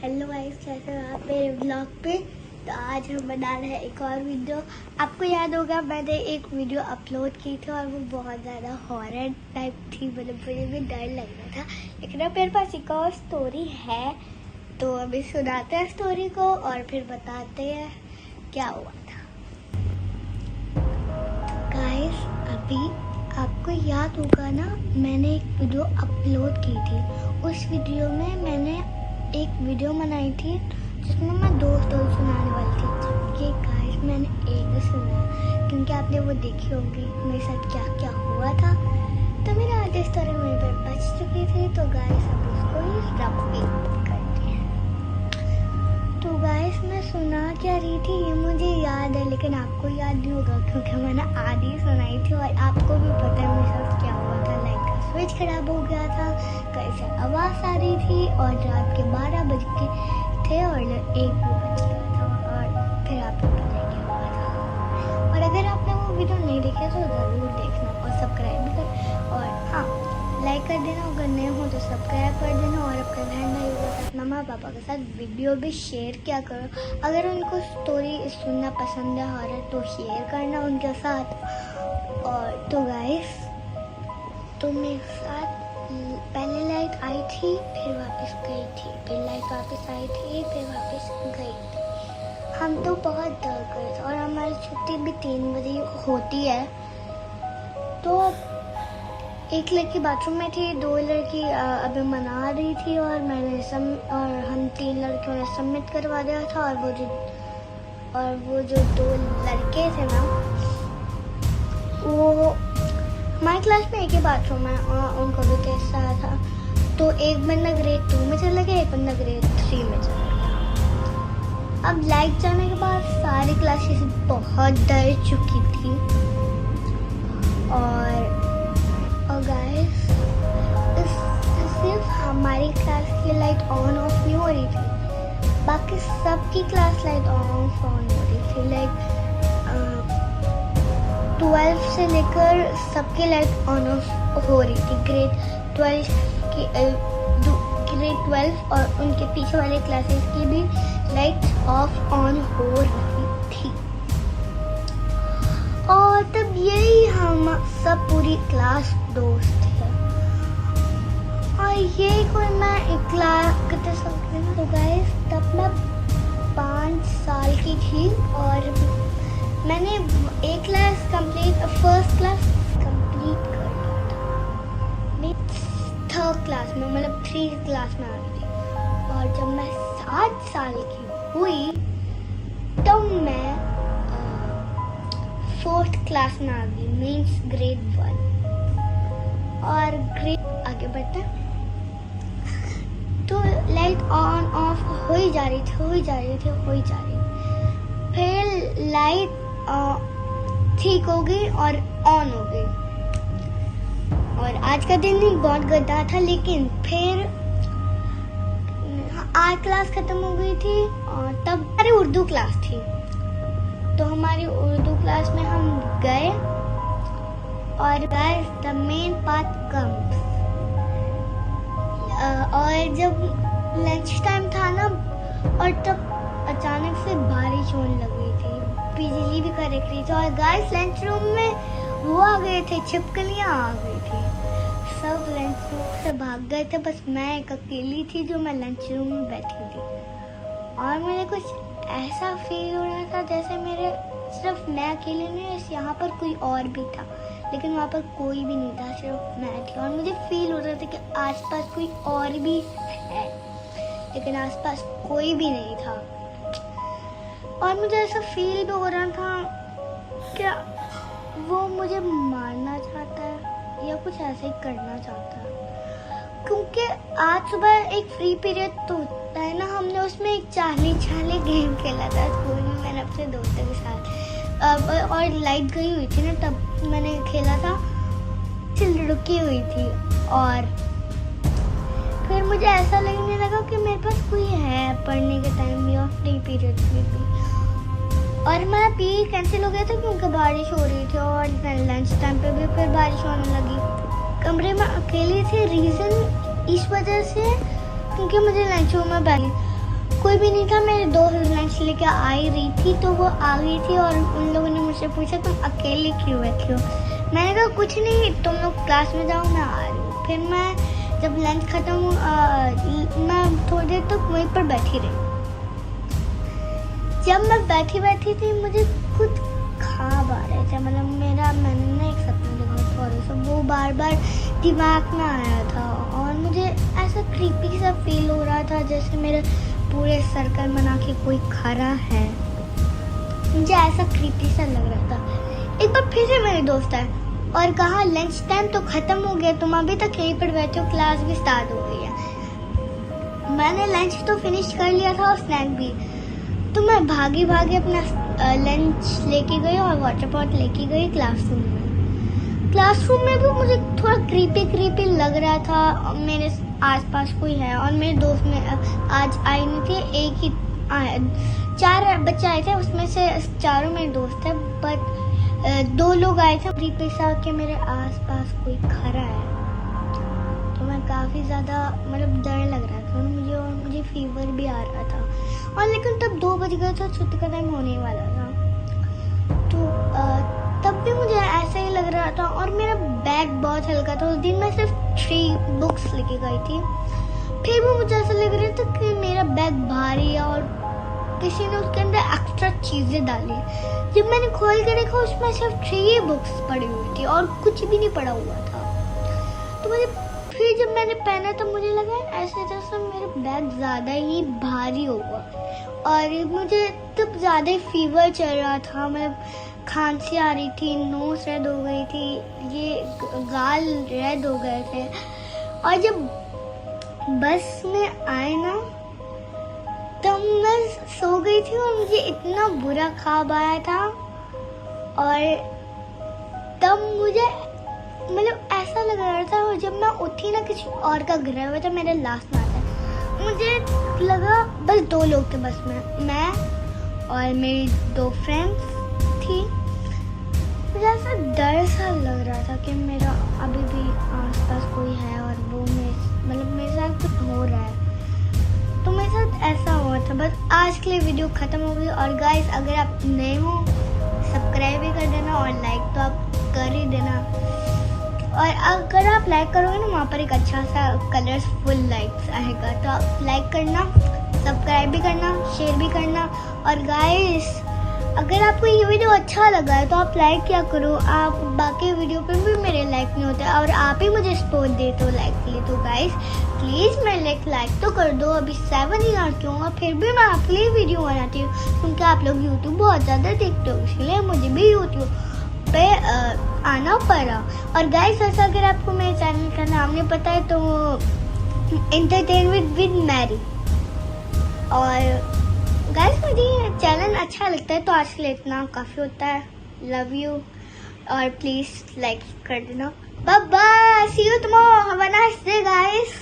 Hello guys, कैसे हो आप मेरे ब्लॉग पे। तो आज हम बना रहे हैं एक और वीडियो। आपको याद होगा मैंने एक वीडियो अपलोड की थी और वो बहुत ज़्यादा हॉरर टाइप थी, मतलब मुझे भी डर लग रहा था। लेकिन अब मेरे पास एक और स्टोरी है, तो अभी सुनाते हैं स्टोरी को और फिर बताते हैं क्या हुआ था। गाइस, अभी आपको याद होगा ना, मैंने एक वीडियो अपलोड की थी। उस वीडियो में मैंने एक वीडियो बनाई थी जिसमें मैं 2 स्टोरी सुनाने वाली थी। ये गाइस मैंने एक सुना क्योंकि आपने वो देखी होगी मेरे साथ क्या क्या हुआ था। तो मेरी आधी स्टोरी मेरे पर बच चुकी थी, तो गाइस अब उसको ही रिपीट करते हैं। तो गाइस मैं सुना क्या रही थी ये मुझे याद है, लेकिन आपको याद नहीं होगा क्योंकि मैंने आधी सुनाई थी और आपको भी पता है मेरे साथ क्या हुआ था। लाइट का स्विच खराब हो गया था, कैसे आवाज़ आ रही थी और रात के 12 बज के थे और 1 भी बज गया था और फिर आपको पता है क्या हुआ था। और अगर आपने वो वीडियो नहीं देखी तो ज़रूर देखना और सब्सक्राइब भी कर, और हाँ लाइक कर देना, अगर नए हो तो सब्सक्राइब कर देना और अपने बहन भाई के साथ, मम्मा पापा के साथ वीडियो भी शेयर किया करो। अगर उनको स्टोरी सुनना पसंद है हॉरर तो शेयर करना उनके साथ। और तो गाइस, तो मेरे साथ पहले लाइट आई थी फिर वापस गई थी, फिर लाइट वापस आई थी फिर वापस गई थी। हम तो बहुत डर गए थे और हमारी छुट्टी भी 3 बजे होती है। तो एक लड़की बाथरूम में थी, 2 लड़की अभी मना रही थी और हम 3 लड़कियों ने सबमिट करवा दिया था। और वो जो 2 लड़के थे ना, वो हमारी क्लास में एक ही बाथरूम है और उनको भी टेस्ट आया था। तो एक बंदा ग्रेड 2 में चला गया, एक बंदा ग्रेड 3 में चला गया। अब लाइट जाने के बाद सारी क्लासेस बहुत डर चुकी थी। और गाइस, सिर्फ हमारी क्लास की लाइट ऑन ऑफ नहीं हो रही थी, बाकी सबकी क्लास लाइट ऑन ऑफ हो रही थी। लाइक 12 से लेकर सबकी लाइट ऑन ऑफ हो रही थी। ग्रेड 12 और उनके पीछे वाले क्लासेस की भी लाइट ऑफ ऑन हो रही थी। और तब यही हम सब पूरी क्लास दोस्त है। और ये कोई मैं एक क्लास कितने साल की, तो गाइस तब मैं 5 साल की थी और मैंने एक क्लास फर्स्ट क्लास कंप्लीट कर लिया था। मैं 3rd क्लास में, मतलब 3 क्लास में आ गई थी। और जब मैं 7 साल की हुई तो मैं 4th क्लास में आ गई, मीन्स ग्रेड 1। और ग्रेड आगे बढ़ते हैं। तो लाइट ऑन ऑफ हो ही जा रही थी। फिर लाइट ठीक हो गई और ऑन हो गई। और आज का दिन ही बहुत गंदा था, लेकिन फिर आज क्लास खत्म हो गई थी और तब हमारी उर्दू क्लास थी। तो हमारी उर्दू क्लास में हम गए और guys the main part comes. और जब लंच टाइम था ना, और तब अचानक से बारिश होने लगी थी, बिजली भी कड़क रही थी। और गाइस लंच रूम में वो आ गए थे, छिपकलियां आ गई थी। सब लंच रूम से भाग गए थे, बस मैं एक अकेली थी जो मैं लंच रूम में बैठी थी। और मुझे कुछ ऐसा फील हो रहा था जैसे सिर्फ मैं अकेली नहीं, यहाँ पर कोई और भी था, लेकिन वहाँ पर कोई भी नहीं था, सिर्फ मैं थी। और मुझे फील हो रहा था कि आसपास कोई और भी है, लेकिन आसपास कोई भी नहीं था। और मुझे ऐसा फील भी हो रहा था क्या वो मुझे मारना चाहता है या कुछ ऐसे ही करना चाहता है। क्योंकि आज सुबह एक फ्री पीरियड तो होता है ना, हमने उसमें एक चाली गेम खेला था स्कूल में, मैंने अपने दोस्तों के साथ। और लाइट गई हुई थी ना, तब मैंने खेला था, चिल रुकी हुई थी। और फिर मुझे ऐसा लगने लगा कि मेरे पास कोई है पढ़ने के टाइम भी और फ्री पीरियड में भी। और मेरा पीरियड कैंसिल हो गया था क्योंकि बारिश हो रही थी और लंच टाइम पे भी फिर बारिश होने लगी। कमरे में अकेली थी, रीज़न इस वजह से क्योंकि मुझे लंच रूम में बैठी कोई भी नहीं था, मेरे दोस्त लंच लेके आ ही रही थी, तो वो आ गई थी और उन लोगों ने मुझसे पूछा तुम अकेले क्यों बैठी हो। मैंने कहा कुछ नहीं, तुम लोग क्लास में जाओ, मैं आ रही हूँ। फिर मैं जब लंच खत्म मैं थोड़ी देर तक वहीं पर बैठी रही। जब मैं बैठी थी मुझे कुछ ख्वाब आ रहे थे, मतलब मैंने एक सपना देखा थोड़ा सा, वो बार बार दिमाग में आया था और मुझे ऐसा क्रीपी सा फील हो रहा था जैसे मेरे पूरे सर्कल बना के कोई खड़ा है। मुझे ऐसा क्रीपी सा लग रहा था। एक बार फिर से मेरे दोस्त आए और कहा लंच टाइम तो खत्म हो गया, तुम अभी तक यहीं पर बैठे हो, क्लास भी स्टार्ट हो गई है। मैंने लंच तो फिनिश कर लिया था और स्नैक भी, तो मैं भागी अपना लंच लेके गई और वाटर बॉटल लेके गई क्लासरूम में। क्लासरूम में भी मुझे थोड़ा क्रीपी लग रहा था, मेरे आसपास कोई है और मेरे दोस्त में आज आए नहीं थे, एक ही आया, 4 बच्चे आए थे, उसमें से चारों मेरे दोस्त थे, बट 2 लोग आए थे। क्रीपी सा कि मेरे आसपास कोई खड़ा है, तो मैं काफ़ी ज़्यादा मतलब डर लग रहा था मुझे और मुझे फीवर भी आ रहा था। और लेकिन तब 2 बज गए थे, छुट्टी का टाइम होने वाला था, तो तब भी मुझे ऐसा ही लग रहा था और मेरा बैग बहुत हल्का था। उस दिन मैं सिर्फ 3 बुक्स लेके गई थी, फिर भी मुझे ऐसा लग रहा था कि मेरा बैग भारी है और किसी ने उसके अंदर एक्स्ट्रा चीज़ें डाली। जब मैंने खोल के देखा उसमें सिर्फ 3 बुक्स पड़ी हुई थी और कुछ भी नहीं पड़ा हुआ था। तो मुझे फिर जब मैंने पहना तो मुझे लगा ऐसे जैसे मेरा बैग ज़्यादा ही भारी होगा और मुझे तब ज़्यादा ही फीवर चल रहा था, मतलब खांसी आ रही थी, नोज रेड हो गई थी, ये गाल रेड हो गए थे। और जब बस में आए ना तब मैं सो गई थी और मुझे इतना बुरा ख्वाब आया था और तब मुझे मतलब ऐसा लग रहा था। और जब मैं उठी ना किसी और का घर हुआ था, मेरे लास्ट में आता है, मुझे लगा बस 2 लोग थे बस में, मैं और मेरी 2 फ्रेंड्स थी। मुझे ऐसा डर सा लग रहा था कि मेरा अभी भी आसपास कोई है और वो मेरे साथ कुछ हो रहा है, तो मेरे साथ ऐसा हुआ था। बस आज के लिए वीडियो ख़त्म हो गई। और गाइस अगर आप नए हो सब्सक्राइब भी कर देना और लाइक तो आप कर ही देना। और अगर आप लाइक करोगे ना वहाँ पर एक अच्छा सा कलरफुल लाइक्स आएगा, तो आप लाइक करना, सब्सक्राइब भी करना, शेयर भी करना। और गाइस अगर आपको ये वीडियो अच्छा लगा है तो आप लाइक क्या करो, आप बाकी वीडियो पर भी मेरे लाइक नहीं होते और आप ही मुझे सपोर्ट देते हो लाइक के लिए। तो गाइस प्लीज़ मेरे लाइक तो कर दो। अभी 7 ही आती हूँ और फिर भी मैं आपके लिए वीडियो बनाती हूँ क्योंकि आप लोग यूट्यूब बहुत ज़्यादा देखते हो, इसलिए मुझे भी यूट्यूब पे आना पड़ा। और गाइस वैसा अगर आपको मेरे चैनल का नाम नहीं पता है तो एंटरटेनमेंट विद मैरी। और गाइस मुझे चैनल अच्छा लगता है तो आज के लिए इतना काफ़ी होता है। लव यू और प्लीज़ लाइक कर देना। Bye bye, see you tomorrow, have a nice day guys.